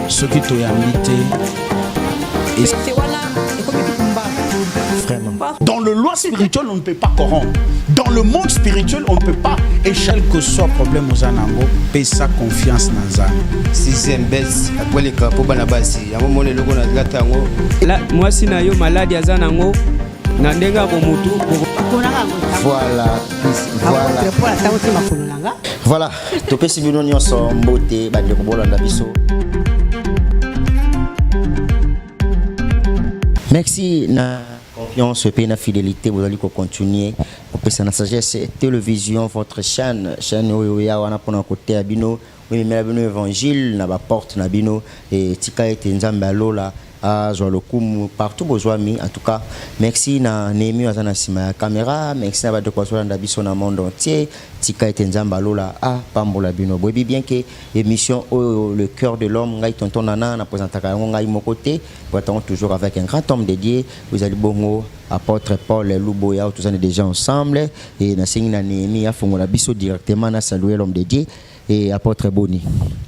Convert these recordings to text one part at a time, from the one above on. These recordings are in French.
Ce qui t'a invité. Vraiment. Dans le loi spirituel, on ne peut pas corrompre. Dans le monde spirituel, on ne peut pas. Et quel que soit le problème aux anango, paie sa confiance dans ça. Sixième baisse, après les capos, banabasi. À un moment, le logo n'a pas tango. Là, moi, si na yo malade ya zanango, na ndenga ko mutu. Voilà. Voilà. Topé si nous n'y sommes beauté, bande de bolanda biso. Merci na confiance et na fidélité, vous allez continuer. Pour ça na sagesse télévision votre chaîne oya wana pona côté abino, oui mais abino évangile na ba porte na bino et tika ete nzamba lola à Joalokum partout besoin mi en tout cas merci na Némi azana sima ya caméra merci na ba de quoi soit na biso na monde entier tika ete nzamba lola a pambola bino boyebi bien que émission le cœur de l'homme ngai tonton nana na présentaka yango ngai mon côté pour attendre toujours avec un grand homme dédié vous allez bongo apôtre Paul Luboya tous on est déjà ensemble et na singi na Némi afongola biso directement na saluer l'homme dédié et apôtre Boni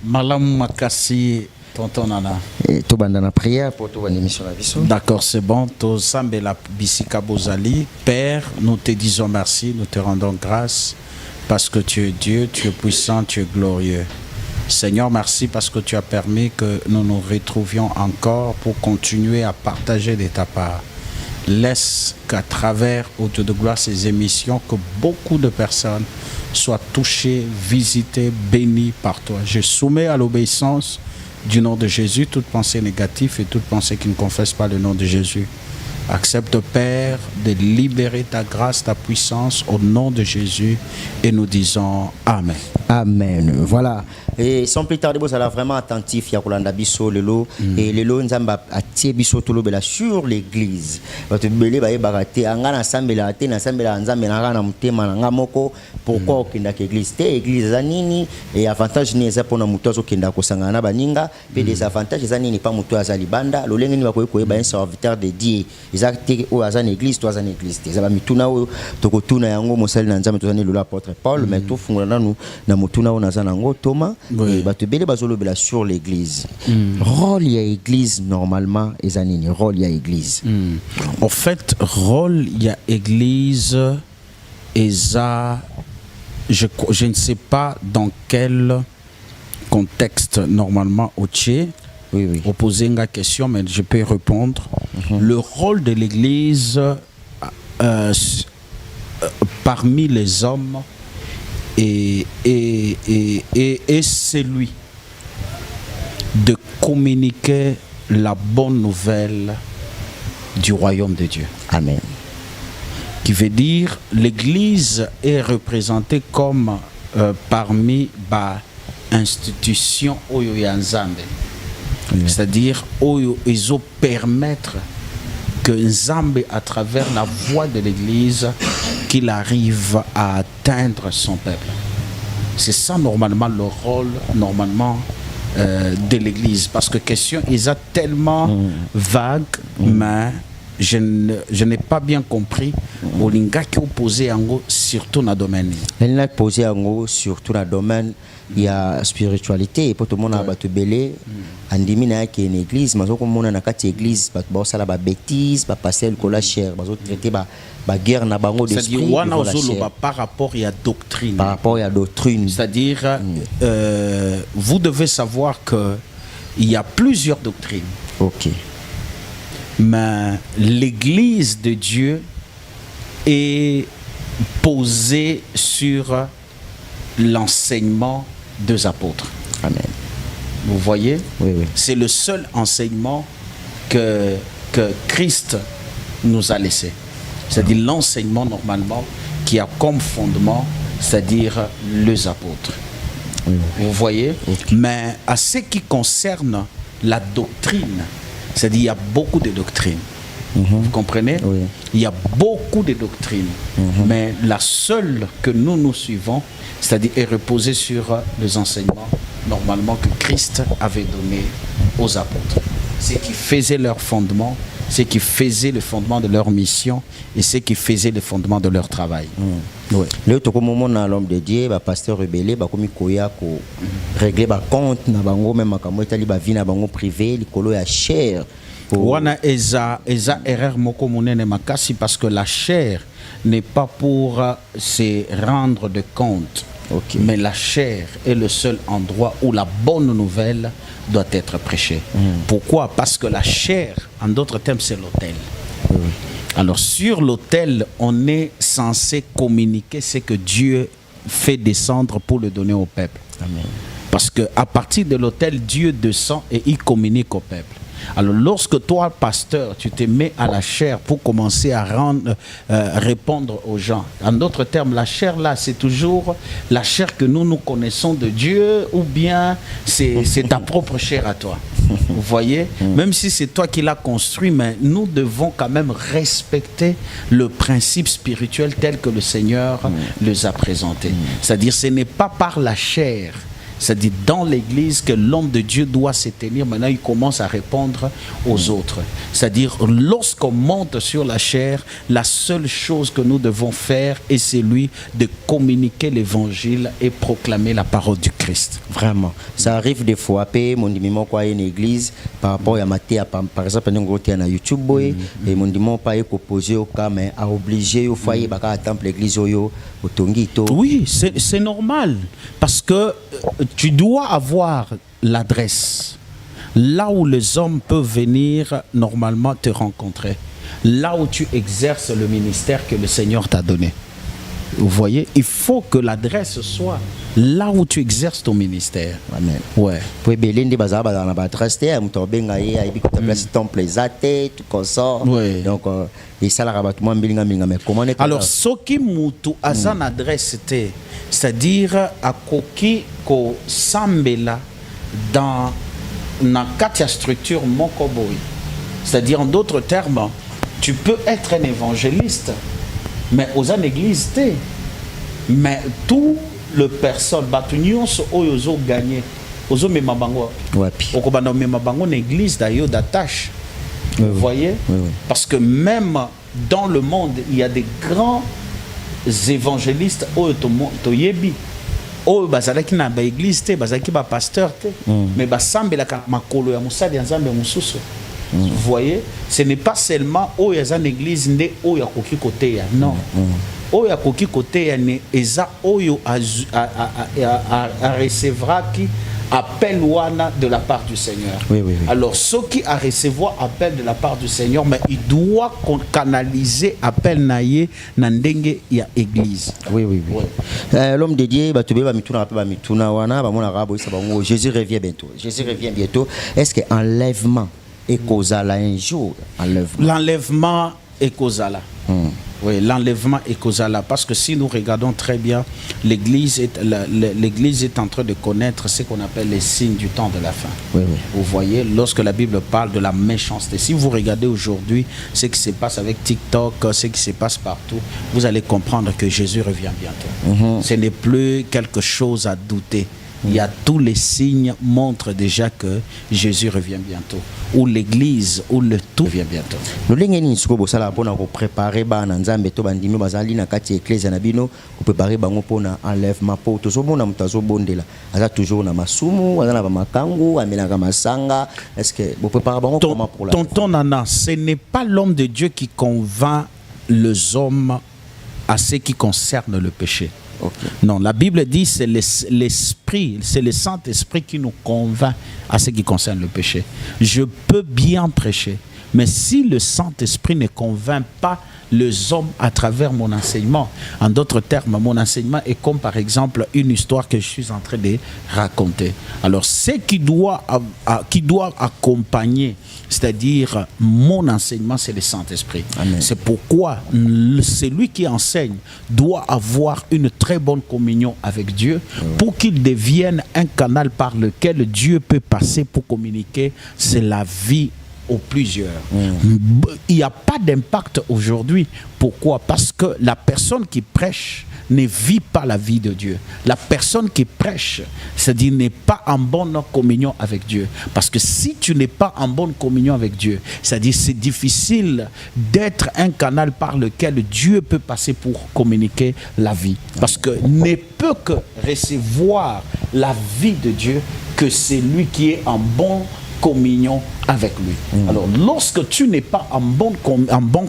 Malam Makasi tonton nana. Tout banda na prière pour tout émission la vision. D'accord, c'est bon. To sambela bisika bozali. Père, nous te disons merci, nous te rendons grâce parce que tu es Dieu, tu es puissant, tu es glorieux. Seigneur, merci parce que tu as permis que nous nous retrouvions encore pour continuer à partager de ta part. Laisse qu'à travers Autour de gloire ces émissions, que beaucoup de personnes soient touchées, visitées, bénies par toi. Je soumets à l'obéissance du nom de Jésus toute pensée négative et toute pensée qui ne confesse pas le nom de Jésus. Accepte, Père, de libérer ta grâce, ta puissance au nom de Jésus et nous disons Amen. Amen. Voilà. Et sans plus tarder, vous allez vraiment attentif. Il y a Kolanda Bisso, Lelo. Et Lelo, Nzamba a tiré Bisso Tolobela sur l'église. Votre belé va y barater. Angana Sambela, Tena Sambela, Nzambela, Namutema, Namoko. Pourquoi au Kindak église? Te église Zanini. Et avantage ni eza pour Namutozo Kindako Sangana Baninga. Mais des avantages, Zanini pas Muto Azalibanda. L'Olengeni va koye un serviteur de Dieu. Ils ont été au Azan église, toi Azan église. Ils ont mis tout na Tokotuna Yango, Mosel Nanzam, tout le apôtre Paul. Mais tout Fungana nous, Namutuna ou Nazanango, Thomas. Et Batubele Bazolobela sur l'église. Rôle il y a église normalement, et Zanini. Rôle il y a église. En fait, rôle il y a église, et ça. Je ne sais pas dans quel contexte normalement au Tché, oui. Vous posez une question, mais je peux répondre. Le rôle de l'Église parmi les hommes est celui de communiquer la bonne nouvelle du royaume de Dieu. Amen. Qui veut dire l'Église est représentée comme parmi institutions Oyo Yanzambe. C'est-à-dire Oyo Ezo permettre que Nzambe à travers la voix de l'Église qu'il arrive à atteindre son peuple. C'est ça normalement le rôle de l'Église, parce que question ils a tellement vague, mais je n'ai pas bien compris. Olinga qui opposé en surtout dans le domaine. Elle n'a posé en surtout dans le domaine. Il y a spiritualité et pour tout le monde a battu belé. Andimina qui est une église, mais comme on a une église, bah ça la bêtise, bah passer le cola cher, bah traiter bah guerre na bango d'esprit. C'est-à-dire par rapport à la doctrine. Par rapport à la doctrine. C'est-à-dire vous devez savoir que il y a plusieurs doctrines. Ok. Mais l'Église de Dieu est posée sur l'enseignement des apôtres. Amen. Vous voyez? Oui. C'est le seul enseignement que Christ nous a laissé. C'est-à-dire l'enseignement normalement qui a comme fondement, c'est-à-dire les apôtres. Oui. Vous voyez? Okay. Mais à ce qui concerne la doctrine, c'est-à-dire il y a beaucoup de doctrines. Vous comprenez? Oui. Il y a beaucoup de doctrines. Mais la seule que nous suivons, c'est-à-dire est reposée sur les enseignements normalement que Christ avait donnés aux apôtres. Ce qui faisait leur fondement ce qui faisait le fondement de leur mission et ce qui faisait le fondement de leur travail. Ouais. Le to comme moment na l'homme de Dieu, ba pasteur rebelle, ba komi koya ko régler ba compte na bango même makambo etali ba vie na bango privé, likolo ya cher. Wana eza erreur moko monene makasi parce que la chair n'est pas pour se rendre de compte. Okay. Mais la chair est le seul endroit où la bonne nouvelle doit être prêchée. Pourquoi? Parce que la chair, en d'autres termes, c'est l'autel. Alors sur l'autel, on est censé communiquer ce que Dieu fait descendre pour le donner au peuple. Amen. Parce qu'à partir de l'autel, Dieu descend et il communique au peuple. Alors lorsque toi, pasteur, tu te mets à la chair pour commencer à répondre aux gens, en d'autres termes, la chair là, c'est toujours la chair que nous connaissons de Dieu ou bien c'est ta propre chair à toi. Vous voyez? Même si c'est toi qui l'as construit, mais nous devons quand même respecter le principe spirituel tel que le Seigneur les a présentés. C'est-à-dire, ce n'est pas par la chair, c'est-à-dire dans l'église que l'homme de Dieu doit se tenir. Maintenant, il commence à répondre aux autres. C'est-à-dire, lorsqu'on monte sur la chair, la seule chose que nous devons faire est celui de communiquer l'évangile et proclamer la parole du Christ. Vraiment. Ça arrive des fois, mon dimimo quoi une église par rapport à Matthieu, par exemple, nous on na YouTube et mon dimimo pas opposé au cas mais à obliger au foyer baka attendre l'église au tongito. Oui, c'est normal parce que tu dois avoir l'adresse là où les hommes peuvent venir normalement te rencontrer, là où tu exerces le ministère que le Seigneur t'a donné. Vous voyez, il faut que l'adresse soit là où tu exerces ton ministère. Amen. Ouais. Pour belende bazaba dans la adresse te mutobenga ye aibi ko place temple zate tout comme ça. Ouais. Donc et ça la rabattement mbilinga mais comment est alors ce qui mutu azan adresse te, c'est-à-dire à koki ko sambela dans na katia structure mokoboy. C'est-à-dire en d'autres termes, tu peux être un évangéliste mais aux églises té, mais tout le personne batunion so oyozo gagner ozo mema bango wapi okobanda mema bango na église d'ailleurs d'attache. Vous voyez? Oui. Parce que même dans le monde il y a des grands évangélistes oyo to yebi oyo bazalaki na ba église té bazalaki ba pasteur té mais basambelaka makolo ya musali ya nzambe mususu. Vous voyez, ce n'est pas seulement où il y a une église né où il y a koki côté ya non. Où il y a koki côté ya né eza où il a recevra qui appel wana de la part du Seigneur. Oui. Alors ceux qui a recevoir appel de la part du Seigneur, mais il doit canaliser appel naie na ndenge ya église. Oui. L'homme de Dieu ba mituna wana ba mona rabo isa bango Jésus revient bientôt. Est-ce que enlèvement et causala un jour l'enlèvement est causala. Oui, l'enlèvement est causala parce que si nous regardons très bien, l'église est en train de connaître ce qu'on appelle les signes du temps de la fin. Oui. Vous voyez, lorsque la Bible parle de la méchanceté, si vous regardez aujourd'hui ce qui se passe avec TikTok, ce qui se passe partout, vous allez comprendre que Jésus revient bientôt. Ce n'est plus quelque chose à douter. Il y a tous les signes montrent déjà que Jésus revient bientôt, ou l'église, ou le tout revient bientôt. Nous l'engagons sur le sala pour nous préparer ban nzambe to bandimi bazali na kati église na bino pour préparer bango pour na enlèvement pour to so bona mutazo bondela aza toujours na masumu aza na ba makangu amelanga masanga. Est-ce que vous préparez bango comment pour la tonton Nana, ce n'est pas l'homme de Dieu qui convainc les hommes à ce qui concerne le péché. Okay. Non, la Bible dit c'est l'esprit, c'est le Saint-Esprit qui nous convainc à ce qui concerne le péché. Je peux bien prêcher, mais si le Saint-Esprit ne convainc pas les hommes à travers mon enseignement, en d'autres termes, mon enseignement est comme par exemple une histoire que je suis en train de raconter. Alors, ce qui doit accompagner, c'est-à-dire mon enseignement, c'est le Saint-Esprit. C'est pourquoi celui qui enseigne doit avoir une très bonne communion avec Dieu pour qu'il devienne un canal par lequel Dieu peut passer pour communiquer. C'est la vie aux plusieurs. Il n'y a pas d'impact aujourd'hui. Pourquoi? Parce que la personne qui prêche ne vit pas la vie de Dieu. La personne qui prêche, c'est-à-dire n'est pas en bonne communion avec Dieu. Parce que si tu n'es pas en bonne communion avec Dieu, c'est-à-dire c'est difficile d'être un canal par lequel Dieu peut passer pour communiquer la vie. Parce que ne peut que recevoir la vie de Dieu que c'est lui qui est en bonne communion avec lui. Alors, lorsque tu n'es pas en bonne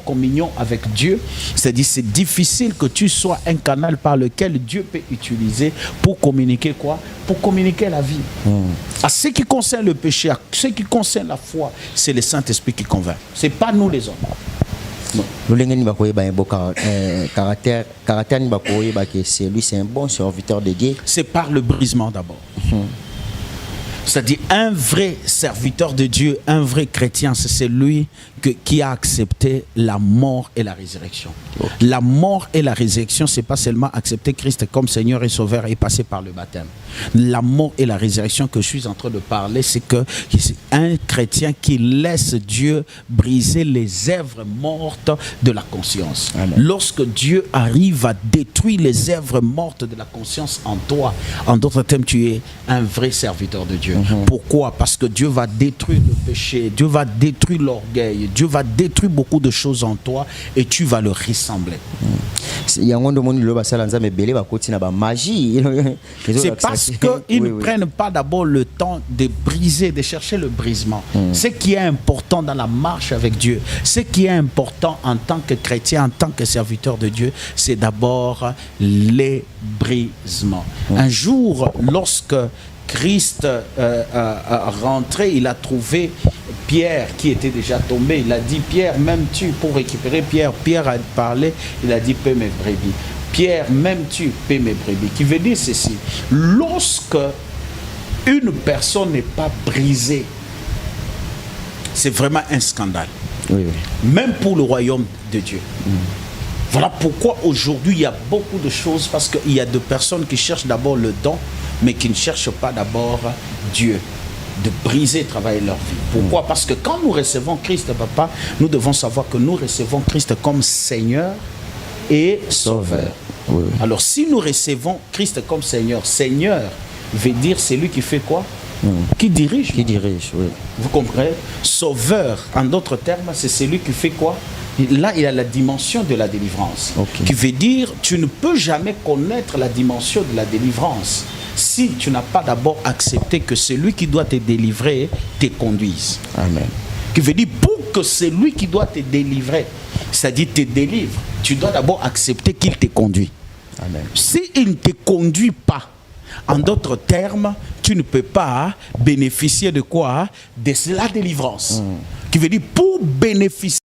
communion avec Dieu, c'est-à-dire c'est difficile que tu sois un canal par lequel Dieu peut utiliser pour communiquer quoi? Pour communiquer la vie. À ce qui concerne le péché, à ce qui concerne la foi, c'est le Saint-Esprit qui convainc. C'est pas nous les hommes. C'est lui, c'est un bon serviteur de Dieu. C'est par le brisement d'abord. C'est-à-dire un vrai serviteur de Dieu, un vrai chrétien, c'est celui qui a accepté la mort et la résurrection. La mort et la résurrection, c'est pas seulement accepter Christ comme Seigneur et Sauveur et passer par le baptême. La mort et la résurrection que je suis en train de parler, c'est que c'est un chrétien qui laisse Dieu briser les œuvres mortes de la conscience. Amen. Lorsque Dieu arrive à détruire les œuvres mortes de la conscience en toi, en d'autres termes, tu es un vrai serviteur de Dieu. Pourquoi? Parce que Dieu va détruire le péché, Dieu va détruire l'orgueil, Dieu va détruire beaucoup de choses en toi et tu vas le ressembler. C'est parce qu'ils ne prennent pas d'abord le temps de briser, de chercher le brisement. Ce qui est important dans la marche avec Dieu, ce qui est important en tant que chrétien, en tant que serviteur de Dieu, c'est d'abord les brisements. Un jour, lorsque Christ rentré, il a trouvé Pierre qui était déjà tombé. Il a dit, Pierre, m'aimes-tu? Pour récupérer Pierre, Pierre a parlé, il a dit, paie mes brebis. Pierre, m'aimes-tu? Paie mes brebis. Qui veut dire ceci: lorsque une personne n'est pas brisée, c'est vraiment un scandale. Oui, oui. Même pour le royaume de Dieu. Voilà pourquoi aujourd'hui il y a beaucoup de choses, parce qu'il y a de personnes qui cherchent d'abord le don, mais qui ne cherchent pas d'abord Dieu, de briser, travailler leur vie. Pourquoi? Parce que quand nous recevons Christ, papa, nous devons savoir que nous recevons Christ comme Seigneur et Sauveur. Oui. Alors si nous recevons Christ comme Seigneur, Seigneur veut dire c'est lui qui fait quoi? Qui dirige. Qui dirige, oui. Vous comprenez? Sauveur, en d'autres termes, c'est celui qui fait quoi? Là, il a la dimension de la délivrance. Okay. Qui veut dire, tu ne peux jamais connaître la dimension de la délivrance si tu n'as pas d'abord accepté que celui qui doit te délivrer te conduise. Amen. Qui veut dire, pour que celui qui doit te délivrer, c'est-à-dire te délivre, tu dois d'abord accepter qu'il te conduit. Amen. S'il ne te conduit pas, en d'autres termes, tu ne peux pas bénéficier de quoi? De la délivrance. Qui veut dire, pour bénéficier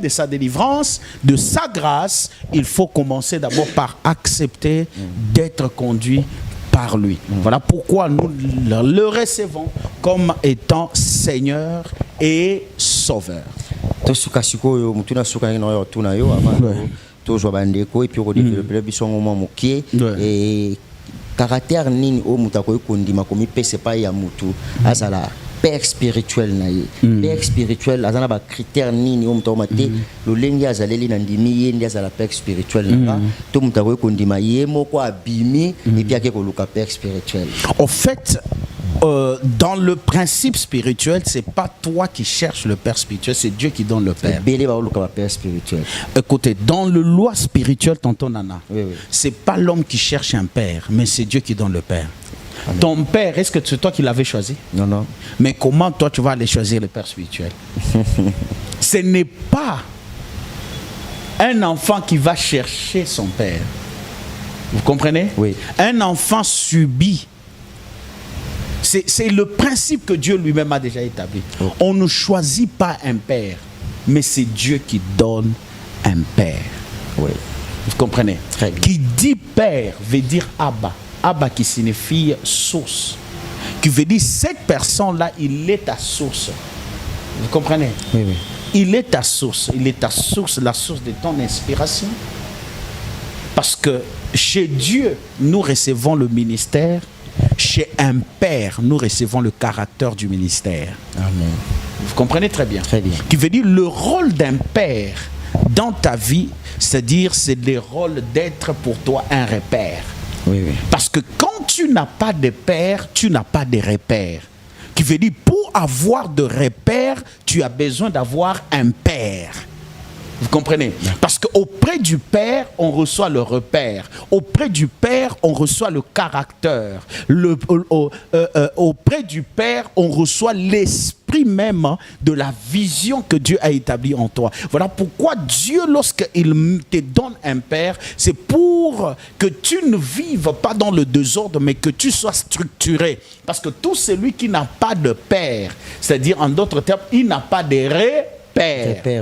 de sa délivrance, de sa grâce, il faut commencer d'abord par accepter d'être conduit par lui. Voilà pourquoi nous le recevons comme étant Seigneur et Sauveur. Caractère nini o mutako kondima komi pese pa ya mutu azala père spirituel na ye père spirituel azana ba critère nini o mutako mate lo lengi azaleli na ndimi ye ndi azala père spirituel na to mutako kondima ye moko abimi et puis ake koluka père spirituel. En fait, dans le principe spirituel, c'est pas toi qui cherches le Père spirituel, c'est Dieu qui donne le Père. Écoutez, dans le loi spirituelle, tonton Nana, c'est pas l'homme qui cherche un Père, mais c'est Dieu qui donne le Père. Amen. Ton Père, est-ce que c'est toi qui l'avais choisi? Non, non. Mais comment toi tu vas aller choisir le Père spirituel? Ce n'est pas un enfant qui va chercher son Père. Vous comprenez? Oui. Un enfant subit. C'est le principe que Dieu lui-même a déjà établi. Okay. On ne choisit pas un père, mais c'est Dieu qui donne un père. Oui. Vous comprenez? Très bien. Qui dit père veut dire Abba. Abba qui signifie source. Qui veut dire cette personne-là, il est ta source. Vous comprenez? Oui, oui. Il est ta source. Il est ta source, la source de ton inspiration. Parce que chez Dieu, nous recevons le ministère. Chez un père, nous recevons le caractère du ministère. Amen. Vous comprenez très bien. Très bien. Qui veut dire le rôle d'un père dans ta vie, c'est-à-dire c'est le rôle d'être pour toi un repère. Oui, oui. Parce que quand tu n'as pas de père, tu n'as pas de repère. Qui veut dire, pour avoir de repères, tu as besoin d'avoir un père. Vous comprenez? Parce qu'auprès du père, on reçoit le repère. Auprès du père, on reçoit le caractère. Auprès du père, on reçoit l'esprit même de la vision que Dieu a établie en toi. Voilà pourquoi Dieu, lorsqu'il te donne un père, c'est pour que tu ne vives pas dans le désordre, mais que tu sois structuré. Parce que tout celui qui n'a pas de père, c'est-à-dire en d'autres termes, il n'a pas de repère.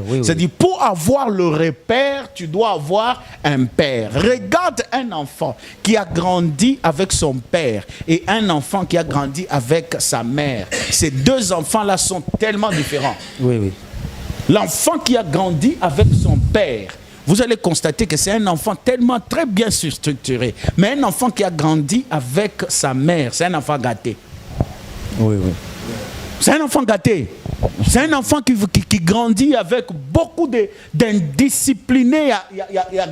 Oui, C'est-à-dire, pour avoir le repère, tu dois avoir un père. Regarde un enfant qui a grandi avec son père et un enfant qui a grandi avec sa mère. Ces deux enfants-là sont tellement différents. Oui, oui. L'enfant qui a grandi avec son père, vous allez constater que c'est un enfant tellement très bien structuré. Mais un enfant qui a grandi avec sa mère, c'est un enfant gâté. Oui, oui. C'est un enfant gâté. C'est un enfant qui grandit avec beaucoup d'indisciplinés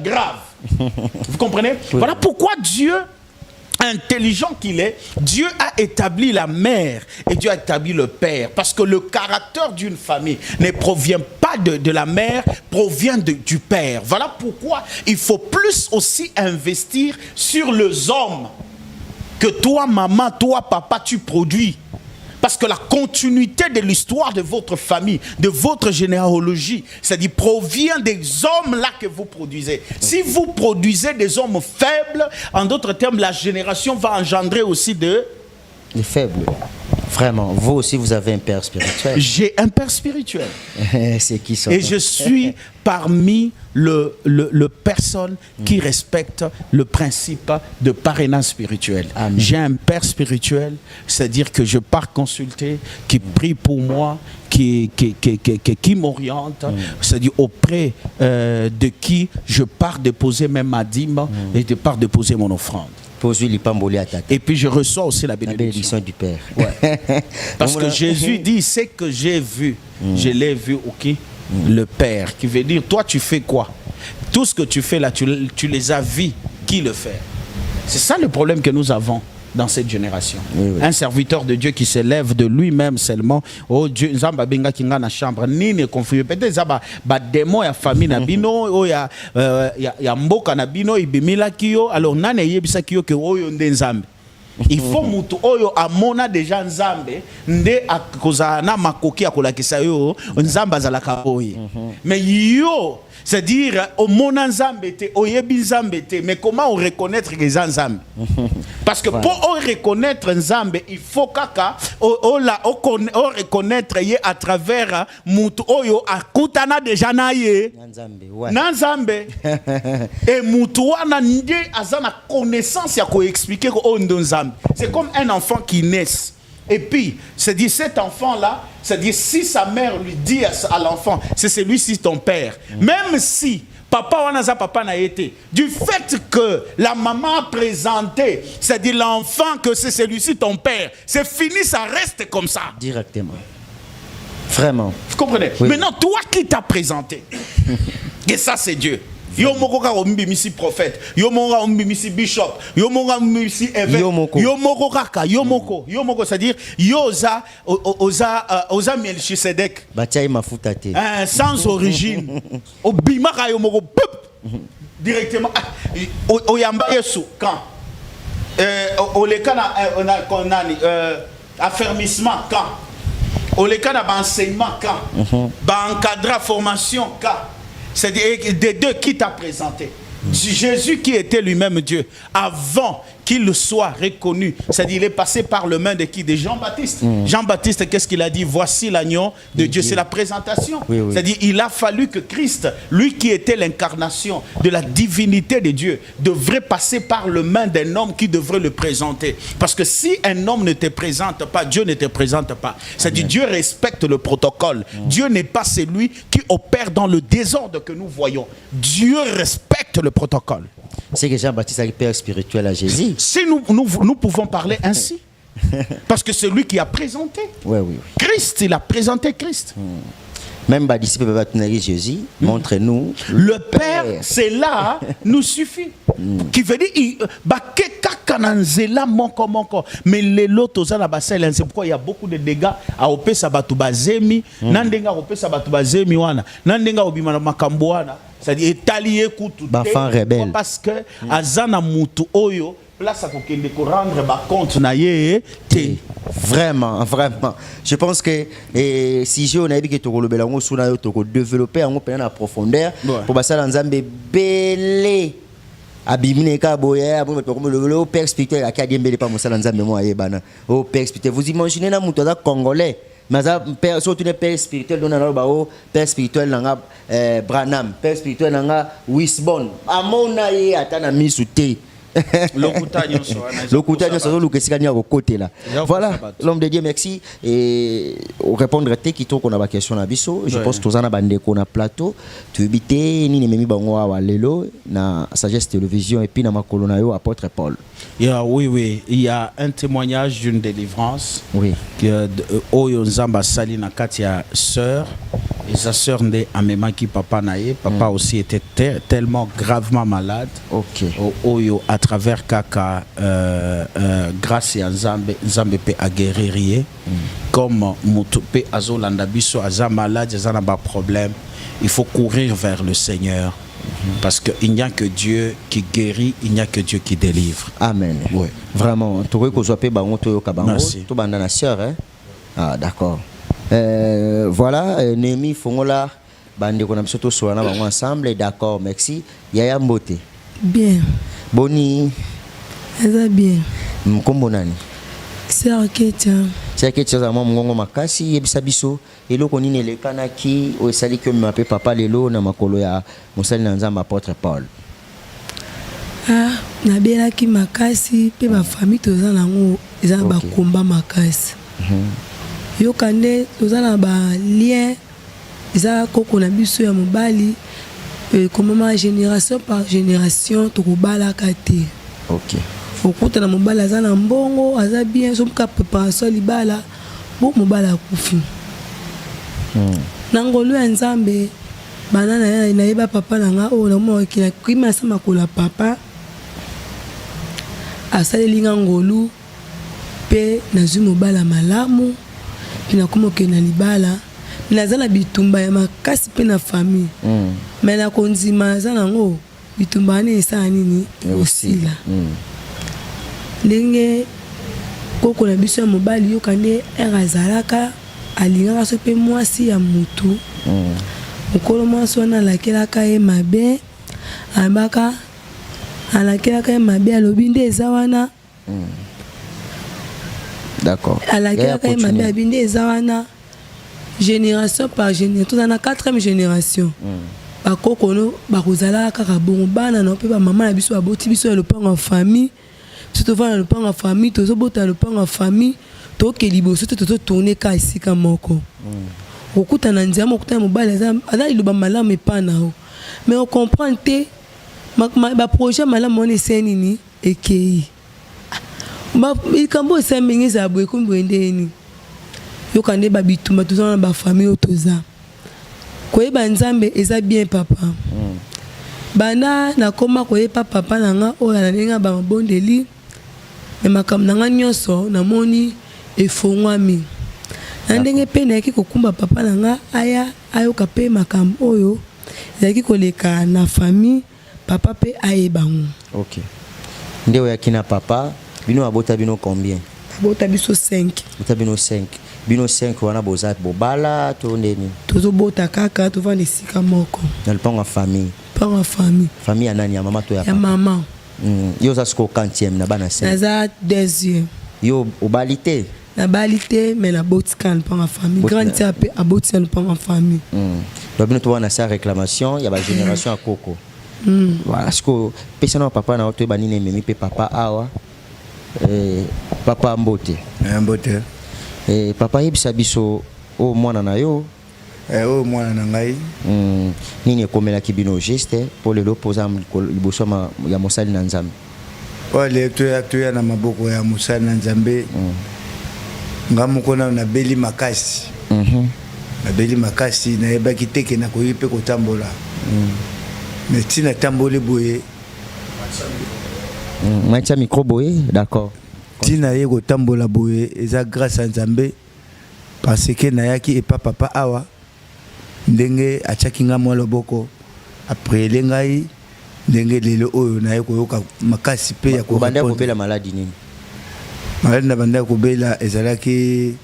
grave. Vous comprenez? Oui. Voilà pourquoi Dieu, intelligent qu'il est, Dieu a établi la mère et Dieu a établi le père. Parce que le caractère d'une famille ne provient pas de la mère, provient du père. Voilà pourquoi il faut plus aussi investir sur les hommes que toi, maman, toi, papa, tu produis. Parce que la continuité de l'histoire de votre famille, de votre généalogie, c'est-à-dire provient des hommes là que vous produisez. Si vous produisez des hommes faibles, en d'autres termes, la génération va engendrer aussi des faibles. Vraiment, vous aussi, vous avez un père spirituel. J'ai un père spirituel. C'est qui ça? Et je suis parmi le personnes qui respectent le principe de parrainage spirituel. J'ai un père spirituel, c'est-à-dire que je pars consulter, qui prie pour moi, qui m'oriente, c'est-à-dire auprès de qui je pars déposer même ma dîme et je pars déposer mon offrande. Et puis je reçois aussi la bénédiction du Père. Ouais. Parce que Jésus dit, c'est que j'ai vu, je l'ai vu, ok, le Père, qui veut dire, toi tu fais quoi? Tout ce que tu fais là, tu les as vus, qui le fait? C'est ça le problème que nous avons dans cette génération. Oui, oui. Un serviteur de Dieu qui s'élève de lui-même seulement. Oh Dieu, Nzamba benga kinga na chambre nini confie peut-être zaba ba démon ya famille na bino o ya mboka na bino ibimila kiyo alors nane yebisa kiyo ke oyo nde Nzambe. Il faut mutu oyo amona déjà Nzambe nde akoza na makoki akolakisa yo Nzamba zalaka boye. Mais yo, c'est-à-dire au mona Nzambe te oyebi Nzambe te, mais comment on reconnaître que Nzambe? Parce que pour reconnaître Nzambe, il faut kaka reconnaître ye à travers mutu oyo akutana déjà na ye Nzambe. Et mutu wana nde azana connaissance ya ko expliquer ko ondo Nzambe. C'est comme un enfant qui naît. Et puis, c'est-à-dire cet enfant-là, c'est-à-dire si sa mère lui dit à l'enfant, c'est celui-ci ton père. Même si papa wanaza papa n'a été, du fait que la maman a présenté, c'est-à-dire l'enfant que c'est celui-ci ton père, c'est fini, ça reste comme ça. Directement. Vraiment. Vous comprenez? Oui. Maintenant, toi qui t'as présenté, et ça c'est Dieu. Yo moko ka ombimisi prophète, yo moko ka ombimisi bishop, yo moko ka ombimisi évêque, yo moko kaka, yo moko, c'est-à-dire yoza Melchisedec. Bataille mafuta te. Sans origine. Obima ka yo moko directement oyamba Yesu quand oleka na konani affermissement quand oleka na enseignement quand ba encadrer formation quand. C'est des deux qui t'a présenté. Jésus qui était lui-même Dieu, avant qu'il soit reconnu, c'est-à-dire il est passé par le main de qui? De Jean-Baptiste. Jean-Baptiste, qu'est-ce qu'il a dit? Voici l'agneau de Dieu. C'est la présentation. Oui, oui. C'est-à-dire il a fallu que Christ, lui qui était l'incarnation de la divinité de Dieu, devrait passer par le main d'un homme qui devrait le présenter. Parce que si un homme ne te présente pas, Dieu ne te présente pas. C'est-à-dire Dieu respecte le protocole. Dieu n'est pas celui qui opère dans le désordre que nous voyons. Dieu respecte le protocole. C'est que Jean-Baptiste est le père spirituel à Jésus. Si nous pouvons parler ainsi, parce que c'est lui qui a présenté. Oui. Christ, il a présenté Christ. Même les disciples peuvent tenir Jésus, montre-nous. Le Père, c'est là, nous suffit. Qui veut dire, mais les lots, c'est pourquoi il y a beaucoup de dégâts à opé sabatu bazemi, nandenga opé sabatu bazemi wana, nandenga obimana makamboana, c'est-à-dire étalier kutu. Rebelle. Parce que azana mutu oyo. Place à kokende ko rendre ba compte na ye te. Vraiment. Je pense que si je on a dit que tu kolobela ngo suna yo to ko développer en en profondeur pour basala nzambe belé abimine ka boya pour le père spirituel a kadiembele pas mosala nzambe mo ayebana. Oh père spirituel, vous imaginez na muto da congolais. Mais père surtout les pères spirituels donnent alors bao père spirituel nanga Branham, père spirituel nanga Wisbon. Amona ye atana misute. Voilà, l'homme de Dieu, merci. Et répondre à tes questions qu'on a la question à Bisso, je pense que tous en a bandé qu'on a plateau, tu habites ni ne memi bango à Lelo, na Sagesse Télévision et puis na ma colonayo apôtre Paul. Oui, il y a un témoignage d'une délivrance. Oui. Que Oyo Nzamba Sali na Katia sœur. Et sa sœur n'est à qui papa naïe. Papa aussi était tellement gravement malade. Ok. Oyo à travers Kaka grâce à Nzambe pe a guérir. Comme Mutupe Azolanda Biso Aza malade, Aza n'a pas problème. Il faut courir vers le Seigneur. Parce qu'il n'y a que Dieu qui guérit, il n'y a que Dieu qui délivre. Amen. Oui. Vraiment. Merci. Tout bandana sœur, hein? Ah, d'accord. Voilà, Némi Fongola, bande qu'on a surtout sur ensemble, d'accord, merci. Yaya Mbote. Bien. Boni. Ça bien. Mkombonani. C'est Ketia. C'est Ketia za mwa makasi yebisa biso elo konine le kanaki o sali que m'appelle papa lelo na makolo ya mosali na nzamba apôtre Paul. Ah, na bela ki makasi pe ba famille toza nango eza ba komba makasi. Yo kande tozana ba lien eza koko na biso ya mobali comme génération par génération to kobala kate. OK. Okuta na mobali aza na mbongo aza bien so ka préparation libala bo mobala kufi. Nangolo ya Nzambe banana na yeba papa nanga o na mo ki na krima sama ko la papa asale linga ngolu pe na zu mobala malamu. Pina como que na libala na zana bitumba ya makasi pe na famille mais na konzima zana ngo bitumba ni sa nini osila ndenge koko na biso ya mobali yo kande erazalaka alinga so pe mwasi ya mutu mukolo mwasi wana lakelaka ye mabe ambaka alakelaka ye mabe alobi nde eza wana. D'accord. À laquelle il m'a bien bindé zawana génération par génération. Tout dans la 4e génération. Ba kokono ba kozala kaka bon bana na pe ba maman na biso aboti biso le pang en famille. Surtout va le pang en famille, to zo bota le pang en famille, to ke liboso to tourner ka isika moko. Okuta na nzia okuta mobali za ala iloba malamu epana ho. Mais on comprend te ba projet malamu on ese nini ekei. Il kambo sembengi za bwe kumbwendeni yo kande ba bitumba tozana ba famille otoza koyeba Nzambe eza bien papa bana na koma koyeba papa nanga oya na lenga ba bondeli me makam nanga nyonso na moni efongwami na ndenge pe na ki kokumba papa nanga aya ayoka pe makam oyo yaki koleka na famille papa pe ayebango. OK. Ndewe yakina papa bino abota bino combien? Abota biso 5. Abota bino 5. Bino 5 wana boza bobala to ndeni. Tozo bota kaka to vanda sika moko. Na le panga famille. Panga famille. Famille anani ya mama to ya papa. Ya mama. Yo za sko 40e na bana 5. Na za 2e. Yo obalite. Na balite mais na botskan panga famille. Grande tape abotsan panga famille. Do bino to wana sa réclamation ya ba génération à Koko. Voilà ce que personne papa na to banine memi pe papa awa. Papa Mbote. Mbote. Papa yebisa biso o mwana na yo. O mwana na ngai. Nini ekomela kibino geste pour le lopoza liboso ya mosali na Nzambe. Ole toya na maboko ya mosali na Nzambe. Ngamukona na beli makasi. nabeli makasi nayebaki te ke nakoki mpe kotambola mais ntina tamboli boye matia micro boye d'accord ntina ye kotambola boye eza grâce à Nzambe parce que nayaki epa papa awa ndenge atiaki nga mwa loboko après ngai ndenge lelo oyo naye koyoka makasi pe ya kobanda kobela maladie nini maladi na banda kobela ezalaki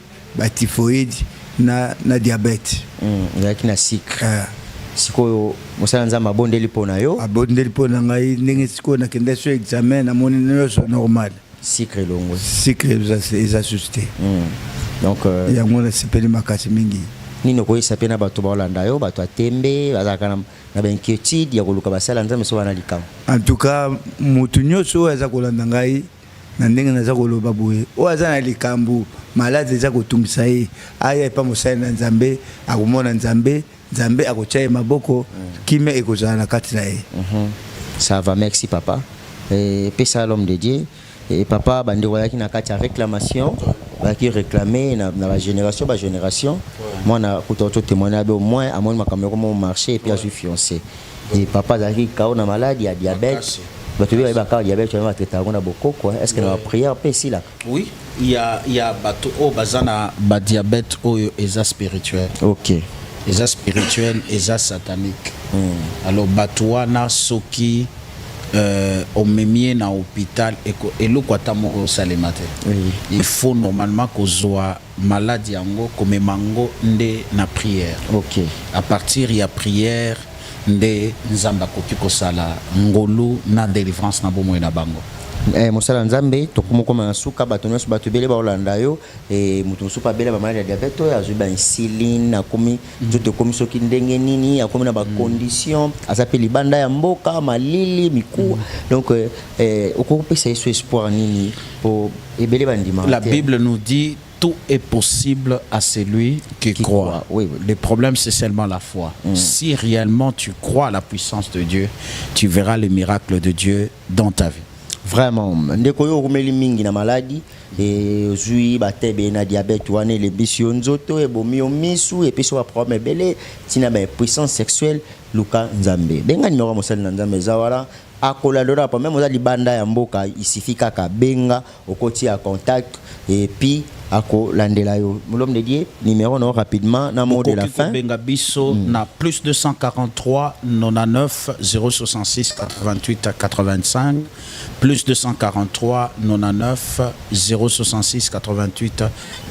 typhoïde na diabète ezalaki na sucre sikoyo mosala Nzambe abondeli mpo na yo abondeli mpo na ngai ndenge sikoyo nakende so examen namoni nyonso normal sucre elongwe sucre eza susté donc yango nasepeli makasi mingi nini okoyisa mpe na bato baolanda yo bato atembe bazalaka na bainquiétude ya koluka basala Nzambe so bana likambo en tout cas motu nyonso oyo aza kolanda ngai na ndenge naza koloba boye oyo aza na likambo malade eza kotungisa ye aya epa mosali na Nzambe akomona Nzambe akotia ye maboko kimia ekozala na kati na ye. Ça va, merci papa. Pesa l'homme de Dieu. Et papa bandeko yaki na kati ya réclamation baki réclamer na génération moi na kutoto témoigner au moins à moins makambo comment marcher et puis à suis fiancé et papa zaki kao na maladie à diabète bato bi ba ka diabète on va traiter on a beaucoup quoi est-ce que la prière peut ici là oui il y a bato o bazana ba diabète o eza spirituel OK eza spirituel eza satanique alors bato wana soki omemie na hôpital eloko atamo osalemate il faut normalement kozwa maladie yango komemango nde na prière. OK à partir ya prière nde Nzamba koki kosala ngolu na délivrance na bomo na bango. Mosala Nzambe tokomo koma na suka bato nyonso bato bele ba olanda yo mutu supa bele ba maladi ya diabète oyo azwi ba insuline akomi nzoto komi soki ndenge nini akomi na ba condition asape libanda ya mboka malili miku donc okopesa yesu espoir nini po ebele bandima. La Bible nous dit tout est possible à celui qui croit. Oui. Le problème, c'est seulement la foi. Si réellement tu crois à la puissance de Dieu, tu verras les miracles de Dieu dans ta vie. Vraiment ndeko yo kumeli mingi na maladie zui batebe na diabète wane le bisio nzoto e bomio misu et puis so problème belé tina ba puissance sexuelle luka Nzambe benga numéro mosali na Nzambe zawara akola lora pa même ozali banda ya mboka isifika ka benga okoti ya contact et puis ako landela yo l'homme de Dieu numéro non rapidement na mot de la fin benga biso na plus 243 99 066 88 85 plus 243 99 066 88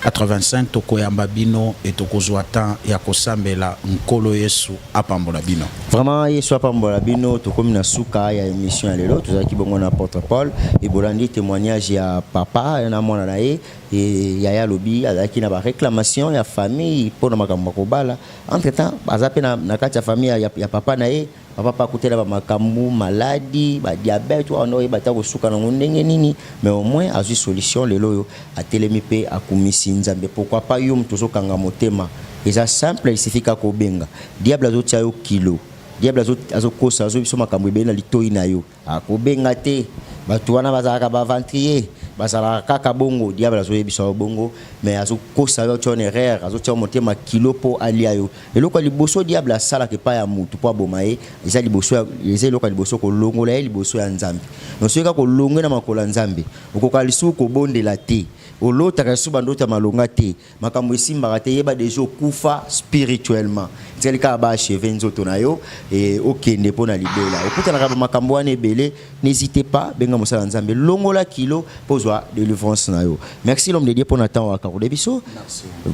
85 tokoyamba bino et tokozwa temps ya kosambela nkolo Yesu apambola bino vraiment Yesu apambola bino tokomi na suka ya émission ya lelo tozaki bongo na apôtre Paul et bolandi témoignage ya papa na mwana na ye et yaya lobi azaki na ba réclamation ya famille pour na makambo kobala entre temps azape na kati ya famille ya papa na ye papa kutela ba makambo maladie ba diabète on oye bata ko suka na ndenge nini mais au moins azui solution lelo yo atelemi pe akumisi Nzambe pourquoi pas yo mtozo kanga motema eza simple il suffit ka ko benga diable azotia yo kilo diable azokosa azobiso makambo ebele na litoi na yo akobenga te bato wana bazalaka ba ventrier bazalaka kaka bongo diable azoyebisa bongo mais azokosa yo tion erreur azotia motema kilo po alia yo eloko liboso diable asala ke pa ya mutu po abomaye eza liboso eza eloko liboso ko longola ye liboso ya Nzambe no soka ko longola na makola Nzambe okoka lisu ko bondela te olota su bandota malonga te makambo esimbaka te yeba deja kufa spirituellement zelika ba achever nzoto na yo et okende pona libela okuta na makambo wana ebele n'hésitez pas benga mosala Nzambe longola kilo pozwa délivrance na yo. Merci l'homme de Dieu pour na temps akakode biso.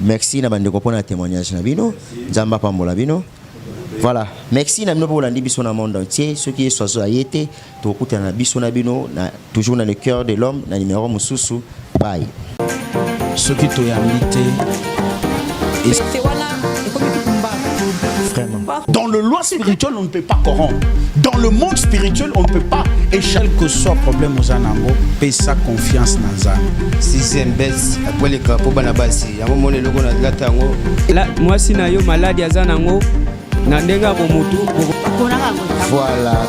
Merci na bandeko pona témoignage na bino Nzamba pambola bino. Voilà, merci na bino pour landi biso na monde entier ceux qui sont ayete to okuta na biso na bino na toujours dans le cœur de l'homme na numéro mususu bye. Ce qui t'a invité vraiment. Dans le loi spirituel, on ne peut pas corrompre. Dans le monde spirituel, on ne peut pas. Et quel que soit le problème aux anango, paie sa confiance dans ça. Sixième baisse, après les capos banabasi. À un moment donné, on a de la tango. Là, moi, si na yo maladie à zanango, na ndenga ko mutu. Voilà.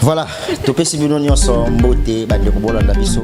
Voilà. Topesi bino nyonso mbote bande ko bolanda biso.